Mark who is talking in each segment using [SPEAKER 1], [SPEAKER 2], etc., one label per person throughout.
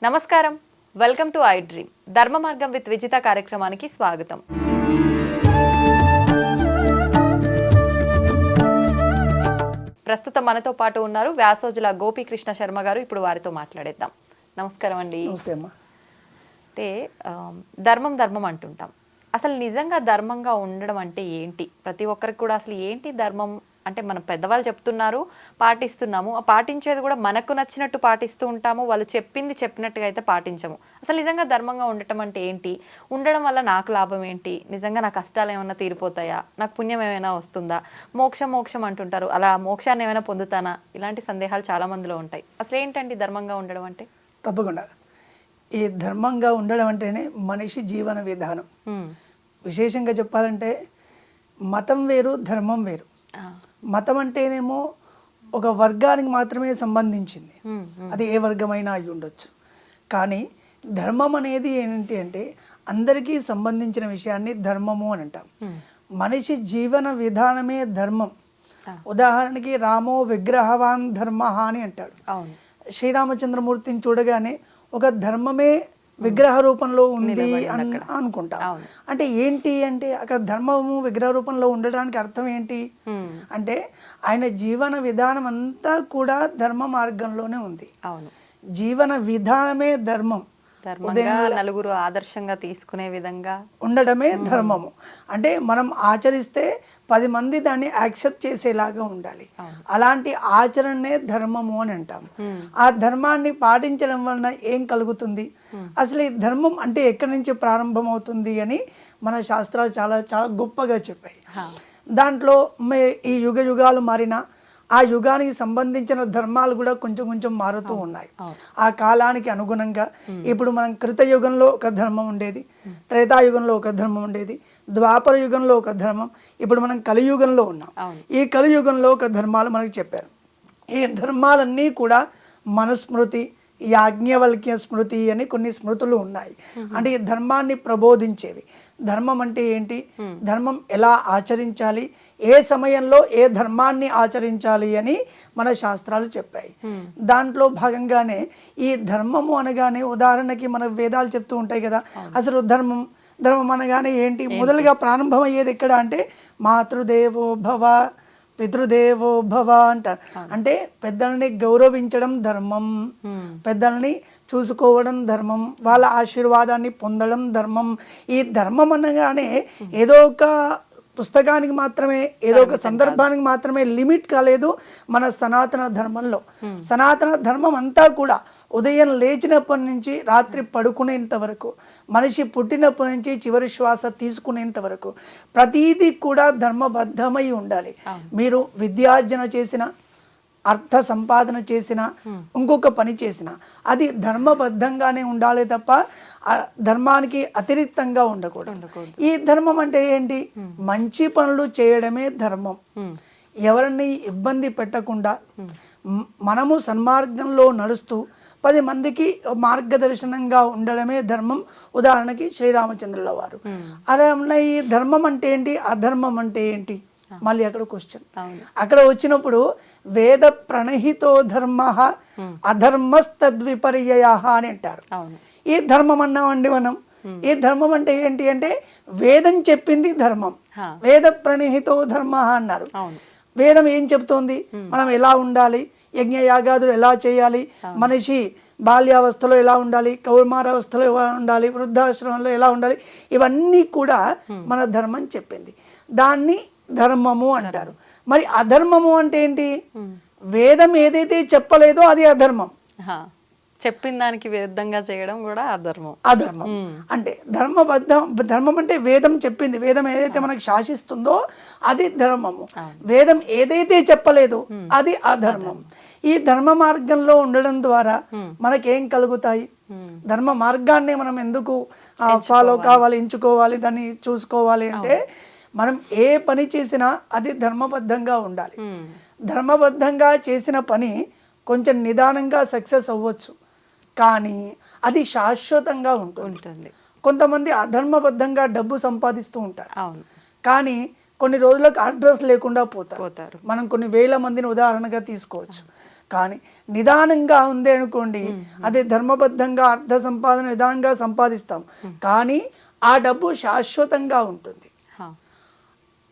[SPEAKER 1] నమస్కారం, welcome to I dream. ధర్మ మార్గం విత్ విజిత కార్యక్రమానికి స్వాగతం. ప్రస్తుతం మనతో పాటు ఉన్నారు వ్యాసోజుల గోపీకృష్ణ శర్మ గారు. ఇప్పుడు వారితో మాట్లాడేద్దాం. నమస్కారం అండి.
[SPEAKER 2] నమస్తే అమ్మా.
[SPEAKER 1] అయితే ధర్మం ధర్మం అంటుంటాం. అసలు నిజంగా ధర్మంగా ఉండడం అంటే ఏంటి? ప్రతి ఒక్కరికి కూడా అసలు ఏంటి ధర్మం అంటే, మన పెద్దవాళ్ళు చెప్తున్నారు, పాటిస్తున్నాము. ఆ పాటించేది కూడా మనకు నచ్చినట్టు పాటిస్తూ ఉంటాము, వాళ్ళు చెప్పింది చెప్పినట్టుగా అయితే పాటించము. అసలు నిజంగా ధర్మంగా ఉండటం అంటే ఏంటి? ఉండడం వల్ల నాకు లాభం ఏంటి? నిజంగా నా కష్టాలు ఏమైనా తీరిపోతాయా? నాకు పుణ్యం ఏమైనా వస్తుందా? మోక్షం అంటుంటారు, అలా మోక్షాన్ని ఏమైనా పొందుతానా? ఇలాంటి సందేహాలు చాలా మందిలో ఉంటాయి. అసలు ఏంటండి ధర్మంగా ఉండడం అంటే?
[SPEAKER 2] తప్పకుండా ఈ ధర్మంగా ఉండడం అంటేనే మనిషి జీవన విధానం. విశేషంగా చెప్పాలంటే మతం వేరు, ధర్మం వేరు. మతం అంటేనేమో ఒక వర్గానికి మాత్రమే సంబంధించింది, అది ఏ వర్గమైనా అయి ఉండొచ్చు. కానీ ధర్మం అనేది ఏంటి అంటే అందరికీ సంబంధించిన విషయాన్ని ధర్మము అని అంటాం. మనిషి జీవన విధానమే ధర్మం. ఉదాహరణకి రామో విగ్రహవాన్ ధర్మ అని అంటాడు. శ్రీరామచంద్రమూర్తిని చూడగానే ఒక ధర్మమే విగ్రహ రూపంలో ఉంది అని అనుకుంటాం. అంటే ఏంటి అంటే అక్కడ ధర్మము విగ్రహ రూపంలో ఉండడానికి అర్థం ఏంటి అంటే ఆయన జీవన విధానం అంతా కూడా ధర్మ మార్గంలోనే ఉంది. జీవన విధానమే ధర్మం.
[SPEAKER 1] నలుగురు ఆదర్శంగా తీసుకునే విధంగా ఉండడమే
[SPEAKER 2] ధర్మము. అంటే మనం ఆచరిస్తే 10 మంది దాన్ని యాక్సెప్ట్ చేసేలాగా ఉండాలి. అలాంటి ఆచరణనే ధర్మము అని అంటాం. ఆ ధర్మాన్ని పాటించడం వలన ఏం కలుగుతుంది, అసలు ఈ ధర్మం అంటే ఎక్కడి నుంచి ప్రారంభమవుతుంది అని మన శాస్త్రాలు చాలా చాలా గొప్పగా చెప్పాయి. దాంట్లో ఈ యుగ యుగాలు మారినా ఆ యుగానికి సంబంధించిన ధర్మాలు కూడా కొంచెం కొంచెం మారుతూ ఉన్నాయి. ఆ కాలానికి అనుగుణంగా ఇప్పుడు మనం కృతయుగంలో ఒక ధర్మం ఉండేది, త్రేతాయుగంలో ఒక ధర్మం ఉండేది, ద్వాపర యుగంలో ఒక ధర్మం, ఇప్పుడు మనం కలియుగంలో ఉన్నాం. ఈ కలియుగంలో ఒక ధర్మాలు మనకు చెప్పారు. ఈ ధర్మాలన్నీ కూడా మనుస్మృతి, యాజ్ఞవల్క్య స్మృతి అని కొన్ని స్మృతులు ఉన్నాయి. అంటే ఈ ధర్మాన్ని ప్రబోధించేవి. ధర్మం అంటే ఏంటి, ధర్మం ఎలా ఆచరించాలి, ఏ సమయంలో ఏ ధర్మాన్ని ఆచరించాలి అని మన శాస్త్రాలు చెప్పాయి. దాంట్లో భాగంగానే ఈ ధర్మము అనగానే ఉదాహరణకి మన వేదాలు చెప్తూ ఉంటాయి కదా, అసలు ధర్మం అనగానే ఏంటి, మొదలుగా ప్రారంభమయ్యేది ఎక్కడ అంటే మాతృదేవో భవ, పితృదేవో భవ అంటారు. అంటే పెద్దల్ని గౌరవించడం ధర్మం, పెద్దల్ని చూసుకోవడం ధర్మం, వాళ్ళ ఆశీర్వాదాన్ని పొందడం ధర్మం. ఈ ధర్మం అనగానే ఏదో ఒక పుస్తకానికి మాత్రమే, ఏదో ఒక సందర్భానికి మాత్రమే లిమిట్ కాలేదు. మన సనాతన ధర్మంలో సనాతన ధర్మం అంతా కూడా ఉదయం లేచినప్పటి నుంచి రాత్రి పడుకునేంత వరకు, మనిషి పుట్టినప్పటి నుంచి చివరి శ్వాస తీసుకునేంత వరకు ప్రతీది కూడా ధర్మబద్ధమై ఉండాలి. మీరు విద్యార్జన చేసిన, అర్థ సంపాదన చేసిన, ఇంకొక పని చేసిన అది ధర్మబద్ధంగానే ఉండాలి తప్ప ధర్మానికి అతిరిక్తంగా ఉండకూడదు. ఈ ధర్మం అంటే ఏంటి, మంచి పనులు చేయడమే ధర్మం. ఎవరిని ఇబ్బంది పెట్టకుండా మనము సన్మార్గంలో నడుస్తూ 10 మందికి మార్గదర్శనంగా ఉండడమే ధర్మం. ఉదాహరణకి శ్రీరామచంద్రుల వారు. అలా ఈ ధర్మం అంటే ఏంటి, అధర్మం అంటే ఏంటి, మళ్ళీ అక్కడ క్వశ్చన్. అక్కడ వచ్చినప్పుడు వేద ప్రణహితో ధర్మ అధర్మస్తద్విపర్యయ అని అంటారు. ఈ ధర్మం అన్నామండి మనం. ఈ ధర్మం అంటే ఏంటి అంటే వేదం చెప్పింది ధర్మం. వేద ప్రణహితో ధర్మ అన్నారు. వేదం ఏం చెప్తోంది, మనం ఎలా ఉండాలి, యజ్ఞ యాగాదులు ఎలా చేయాలి, మనిషి బాల్యావస్థలో ఎలా ఉండాలి, కౌమారావస్థలో ఎలా ఉండాలి, వృద్ధాశ్రమంలో ఎలా ఉండాలి, ఇవన్నీ కూడా మన ధర్మం చెప్పింది. దాన్ని ధర్మము అంటారు. మరి అధర్మము అంటే ఏంటి, వేదం ఏదైతే చెప్పలేదో అది అధర్మం.
[SPEAKER 1] చెప్పిన దానికి విరుద్ధంగా చేయడం కూడా అధర్మం.
[SPEAKER 2] అంటే ధర్మం అంటే వేదం చెప్పింది, వేదం ఏదైతే మనకు శాసిస్తుందో అది ధర్మము. వేదం ఏదైతే చెప్పలేదో అది అధర్మం. ఈ ధర్మ మార్గంలో ఉండడం ద్వారా మనకేం కలుగుతాయి, ధర్మ మార్గాన్ని మనం ఎందుకు ఫాలో కావాలి, ఎంచుకోవాలి, దాన్ని చూసుకోవాలి అంటే మనం ఏ పని చేసినా అది ధర్మబద్ధంగా ఉండాలి. ధర్మబద్ధంగా చేసిన పని కొంచెం నిదానంగా సక్సెస్ అవ్వచ్చు, కానీ అది శాశ్వతంగా ఉంటుంది. కొంతమంది అధర్మబద్ధంగా డబ్బు సంపాదిస్తూ ఉంటారు, కానీ కొన్ని రోజులకు అడ్రస్ లేకుండా పోతారు. మనం కొన్ని వేల మందిని ఉదాహరణగా తీసుకోవచ్చు. కానీ నిదానంగా ఉంది అనుకోండి, అదే ధర్మబద్ధంగా అర్థ సంపాదన నిదానంగా సంపాదిస్తాం, కానీ ఆ డబ్బు శాశ్వతంగా ఉంటుంది.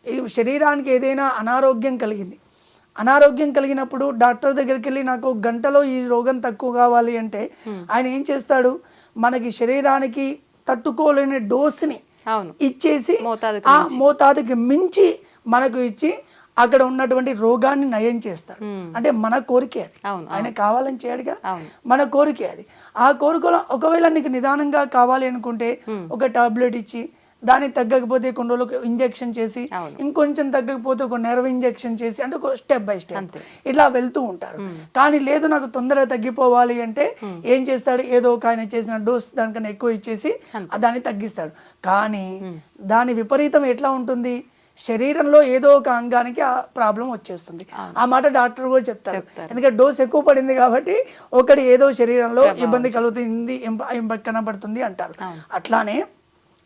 [SPEAKER 2] ఈ శరీరానికి ఏదైనా అనారోగ్యం కలిగింది, అనారోగ్యం కలిగినప్పుడు డాక్టర్ దగ్గరికి వెళ్ళి నాకు గంటలో ఈ రోగం తక్కువ కావాలి అంటే ఆయన ఏం చేస్తాడు, మనకి శరీరానికి తట్టుకోలేని డోస్ని ఇచ్చేసి ఆ మోతాదుకి మించి మనకు ఇచ్చి అక్కడ ఉన్నటువంటి రోగాన్ని నయం చేస్తాడు. అంటే మన కోరికే అది, ఆయన కావాలని చేయడుగా, మన కోరికే అది. ఆ కోరికలో ఒకవేళ నీకు నిదానంగా కావాలి అనుకుంటే ఒక టాబ్లెట్ ఇచ్చి, దానికి తగ్గకపోతే కొన్ని రోజులకు ఇంజెక్షన్ చేసి, ఇంకొంచెం తగ్గకపోతే ఒక నెర్వ్ ఇంజెక్షన్ చేసి, అంటే ఒక స్టెప్ బై స్టెప్ ఇట్లా వెళ్తూ ఉంటారు. కానీ లేదు నాకు తొందరగా తగ్గిపోవాలి అంటే ఏం చేస్తాడు, ఏదో ఒక ఆయన చేసిన డోస్ దానికన్నా ఎక్కువ ఇచ్చేసి దాన్ని తగ్గిస్తాడు. కానీ దాని విపరీతం ఎట్లా ఉంటుంది, శరీరంలో ఏదో ఒక అంగానికి ఆ ప్రాబ్లం వచ్చేస్తుంది. ఆ మాట డాక్టర్ కూడా చెప్తారు, ఎందుకంటే డోస్ ఎక్కువ పడింది కాబట్టి ఒకటి ఏదో శరీరంలో ఇబ్బంది కలుగుతుంది, కనబడుతుంది అంటారు. అట్లానే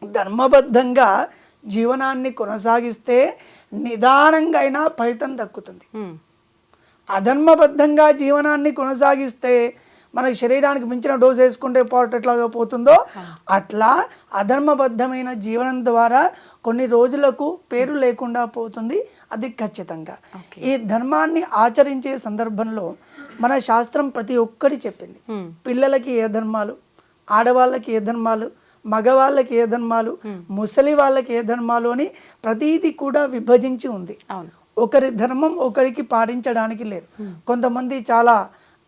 [SPEAKER 2] ధర్మబద్ధంగా జీవనాన్ని కొనసాగిస్తే నిదానంగా అయినా ఫలితం దక్కుతుంది. అధర్మబద్ధంగా జీవనాన్ని కొనసాగిస్తే మనకి శరీరానికి మించిన డోస్ వేసుకుంటే పాటు ఎట్లాగా పోతుందో అట్లా అధర్మబద్ధమైన జీవనం ద్వారా కొన్ని రోజులకు పేరు లేకుండా పోతుంది, అది ఖచ్చితంగా. ఈ ధర్మాన్ని ఆచరించే సందర్భంలో మన శాస్త్రం ప్రతి ఒక్కటి చెప్పింది. పిల్లలకి ఏ ధర్మాలు, ఆడవాళ్ళకి ఏ ధర్మాలు, మగవాళ్ళకి ఏ ధర్మాలు, ముసలి వాళ్ళకి ఏ ధర్మాలు అని ప్రతీది కూడా విభజించి ఉంది. ఒకరి ధర్మం ఒకరికి పాటించడానికి లేదు. కొంతమంది చాలా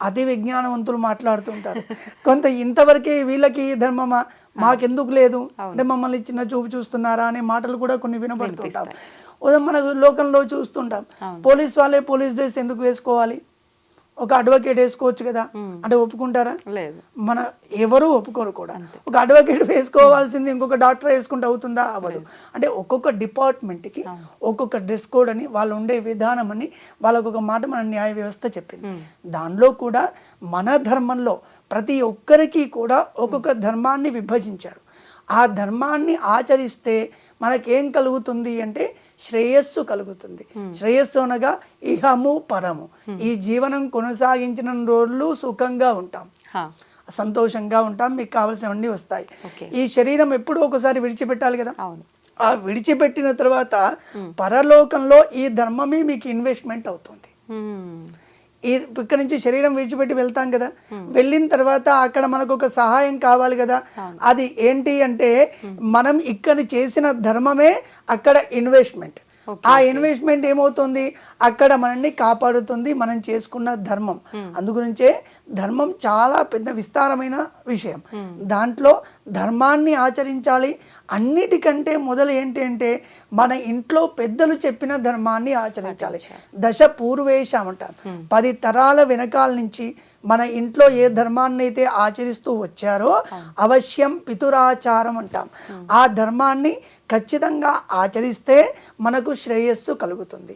[SPEAKER 2] అతి విజ్ఞానవంతులు మాట్లాడుతుంటారు, కొంత ఇంతవరకే వీళ్ళకి ధర్మమా, మాకెందుకు లేదు అంటే మమ్మల్ని చిన్న చూపు చూస్తున్నారా అనే మాటలు కూడా కొన్ని వినపడుతుంటాం. మన లోకంలో చూస్తుంటాం, పోలీస్ వాళ్ళే పోలీస్ డ్రెస్ ఎందుకు వేసుకోవాలి, ఒక అడ్వకేట్ వేసుకోవచ్చు కదా అంటే ఒప్పుకుంటారా, మన ఎవరు ఒప్పుకోరు కూడా. ఒక అడ్వకేట్ వేసుకోవాల్సింది ఇంకొక డాక్టర్ వేసుకుంటే అవుతుందా, అవ్వదు. అంటే ఒక్కొక్క డిపార్ట్మెంట్కి ఒక్కొక్క డ్రెస్ కోడ్ అని, వాళ్ళు ఉండే విధానం అని వాళ్ళకు ఒక మాట మన న్యాయ వ్యవస్థ చెప్పింది. దానిలో కూడా మన ధర్మంలో ప్రతి ఒక్కరికి కూడా ఒక్కొక్క ధర్మాన్ని విభజించారు. ఆ ధర్మాన్ని ఆచరిస్తే మనకేం కలుగుతుంది అంటే శ్రేయస్సు కలుగుతుంది. శ్రేయస్సు అనగా ఇహము పరము, ఈ జీవనం కొనసాగించిన రోజులు సుఖంగా ఉంటాం, సంతోషంగా ఉంటాం, మీకు కావాల్సినవన్నీ వస్తాయి. ఈ శరీరం ఎప్పుడూ ఒకసారి విడిచిపెట్టాలి కదా, ఆ విడిచిపెట్టిన తర్వాత పరలోకంలో ఈ ధర్మమే మీకు ఇన్వెస్ట్మెంట్ అవుతుంది. ఈ ఇక్కడ నుంచి శరీరం విడిచిపెట్టి వెళ్తాం కదా, వెళ్ళిన తర్వాత అక్కడ మనకు ఒక సహాయం కావాలి కదా, అది ఏంటి అంటే మనం ఇక్కడ చేసిన ధర్మమే అక్కడ ఇన్వెస్ట్మెంట్. ఆ ఇన్వెస్ట్మెంట్ ఏమవుతుంది, అక్కడ మనల్ని కాపాడుతుంది మనం చేసుకున్న ధర్మం. అందుగురించే ధర్మం చాలా పెద్ద విస్తారమైన విషయం. దాంట్లో ధర్మాన్ని ఆచరించాలి. అన్నిటికంటే మొదలు ఏంటి అంటే మన ఇంట్లో పెద్దలు చెప్పిన ధర్మాన్ని ఆచరించాలి. దశ పూర్వేశం అంటారు, 10 తరాల వెనకాల నుంచి మన ఇంట్లో ఏ ధర్మాన్ని అయితే ఆచరిస్తూ వచ్చారో అవశ్యం పితురాచారం అంటాం. ఆ ధర్మాన్ని ఖచ్చితంగా ఆచరిస్తే మనకు శ్రేయస్సు కలుగుతుంది.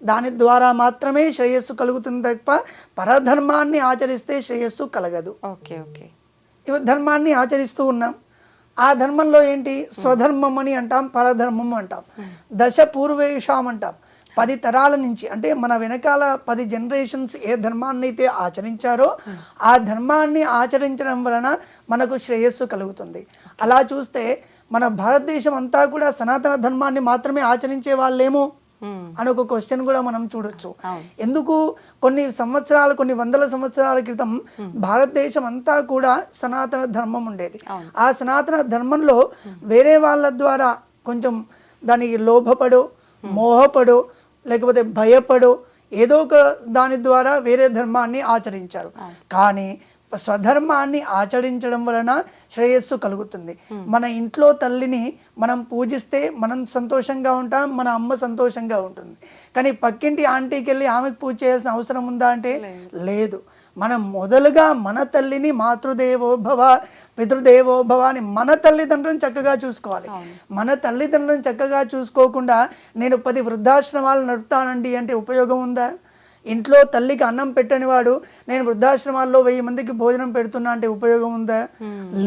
[SPEAKER 2] దాని ద్వారా మాత్రమే శ్రేయస్సు కలుగుతుంది తప్ప పరధర్మాన్ని ఆచరిస్తే శ్రేయస్సు కలగదు. ధర్మాన్ని ఆచరిస్తూ ఉన్నాం, ఆ ధర్మంలో ఏంటి స్వధర్మం అని అంటాం, పరధర్మం అంటాం, దశ పూర్వేషాం అంటాం. 10 తరాల నుంచి అంటే మన వెనకాల 10 జనరేషన్స్ ఏ ధర్మాన్ని అయితే ఆచరించారో ఆ ధర్మాన్ని ఆచరించడం వలన మనకు శ్రేయస్సు కలుగుతుంది. అలా చూస్తే మన భారతదేశం అంతా కూడా సనాతన ధర్మాన్ని మాత్రమే ఆచరించే వాళ్ళేమో అని ఒక క్వశ్చన్ కూడా మనం చూడొచ్చు. ఎందుకు కొన్ని సంవత్సరాలు, కొన్ని వందల సంవత్సరాల క్రితం భారతదేశం అంతా కూడా సనాతన ధర్మం ఉండేది. ఆ సనాతన ధర్మంలో వేరే వాళ్ళ ద్వారా కొంచెం దానికి లోభపడో, మోహపడో, లేకపోతే భయపడో ఏదో ఒక దాని ద్వారా వేరే ధర్మాన్ని ఆచరించారు. కానీ స్వధర్మాన్ని ఆచరించడం వలన శ్రేయస్సు కలుగుతుంది. మన ఇంట్లో తల్లిని మనం పూజిస్తే మనం సంతోషంగా ఉంటాం, మన అమ్మ సంతోషంగా ఉంటుంది. కానీ పక్కింటి ఆంటీకి వెళ్ళి ఆమెకు పూజ చేయాల్సిన అవసరం ఉందా అంటే లేదు. మనం మొదలుగా మన తల్లిని మాతృదేవోభవ పితృదేవోభవ అని మన తల్లిదండ్రులను చక్కగా చూసుకోవాలి. మన తల్లిదండ్రులను చక్కగా చూసుకోకుండా నేను 10 వృద్ధాశ్రమాలు నడుపుతానండి అంటే ఉపయోగం ఉందా? ఇంట్లో తల్లికి అన్నం పెట్టని వాడు నేను వృద్ధాశ్రమాల్లో 1000 మందికి భోజనం పెడుతున్నా అంటే ఉపయోగం ఉందా?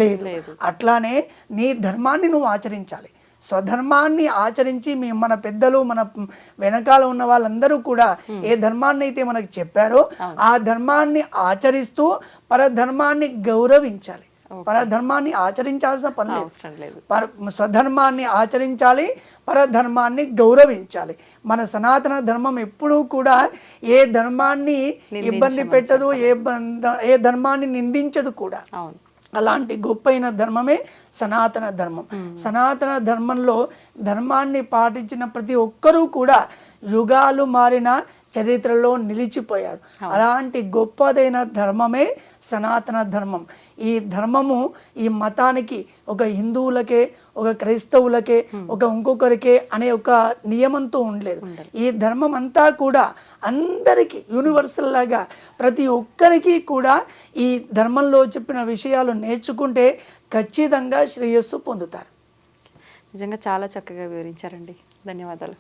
[SPEAKER 2] లేదు. అట్లానే నీ ధర్మాన్ని నువ్వు ఆచరించాలి. స్వధర్మాన్ని ఆచరించి మన పెద్దలు మన వెనకాల ఉన్న వాళ్ళందరూ కూడా ఏ ధర్మాన్ని అయితే మనకు చెప్పారో ఆ ధర్మాన్ని ఆచరిస్తూ పరధర్మాన్ని గౌరవించాలి. పరధర్మాన్ని ఆచరించాల్సిన పని లేదు. స్వధర్మాన్ని ఆచరించాలి, పరధర్మాన్ని గౌరవించాలి. మన సనాతన ధర్మం ఎప్పుడూ కూడా ఏ ధర్మాన్ని ఇబ్బంది పెట్టదు, ఏ ధర్మాన్ని నిందించదు కూడా. అలాంటి గొప్పైన ధర్మమే సనాతన ధర్మం. సనాతన ధర్మంలో ధర్మాన్ని పాటించిన ప్రతి ఒక్కరూ కూడా యుగాలు మారిన చరిత్రలో నిలిచిపోయారు. అలాంటి గొప్పదైన ధర్మమే సనాతన ధర్మం. ఈ ధర్మము ఈ మతానికి ఒక హిందువులకే, ఒక క్రైస్తవులకే, ఒక ఇంకొకరికే అనే ఒక నియమంతో ఉండలేదు. ఈ ధర్మం అంతా కూడా అందరికీ యూనివర్సల్ లాగా ప్రతి ఒక్కరికి కూడా ఈ ధర్మంలో చెప్పిన విషయాలు నేర్చుకుంటే ఖచ్చితంగా శ్రేయస్సు పొందుతారు.
[SPEAKER 1] నిజంగా చాలా చక్కగా వివరించారండి. ధన్యవాదాలు.